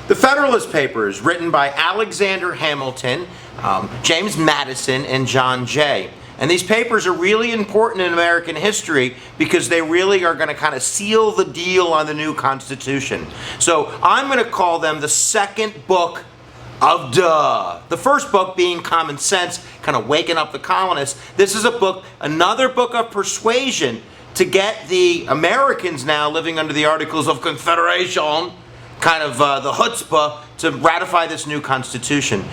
The Federalist Papers, written by Alexander Hamilton, James Madison, and John Jay. And these papers are really important in American history because they really are going to kind of seal the deal on the new Constitution. So I'm going to call them the second book of duh. The first book being Common Sense, kind of waking up the colonists. This is a book, another book of persuasion to get the Americans now living under the Articles of Confederation, kind of the chutzpah, to ratify this new Constitution.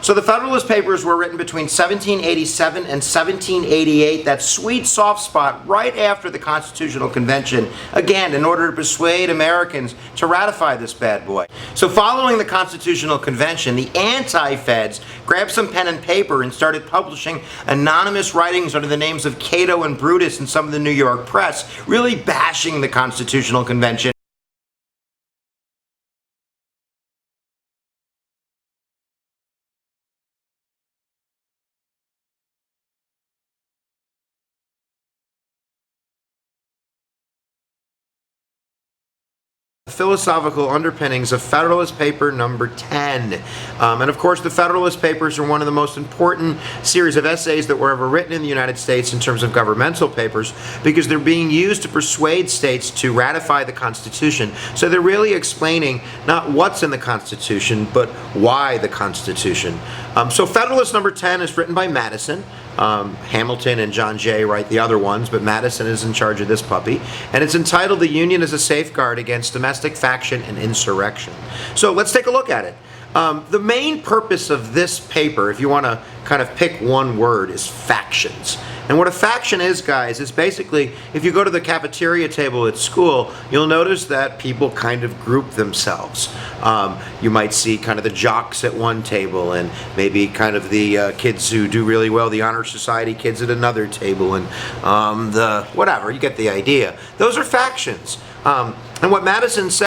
So the Federalist Papers were written between 1787 and 1788, that sweet soft spot right after the Constitutional Convention, again, in order to persuade Americans to ratify this bad boy. So following the Constitutional Convention, the anti-Feds grabbed some pen and paper and started publishing anonymous writings under the names of Cato and Brutus in some of the New York press, really bashing the Constitutional Convention. Philosophical underpinnings of Federalist Paper number 10. And of course, the Federalist Papers are one of the most important series of essays that were ever written in the United States in terms of governmental papers, because they're being used to persuade states to ratify the Constitution. So they're really explaining not what's in the Constitution, but why the Constitution. So Federalist number 10 is written by Madison. Hamilton and John Jay write the other ones, but Madison is in charge of this puppy. And it's entitled "The Union as a Safeguard Against Domestic Faction and Insurrection." So let's take a look at it. The main purpose of this paper, if you want to kind of pick one word, is factions. And what a faction is, guys, is basically, if you go to the cafeteria table at school, you'll notice that people kind of group themselves. You might see kind of the jocks at one table, and maybe kind of the kids who do really well, the honor society kids at another table, and the whatever, you get the idea. Those are factions. And what Madison said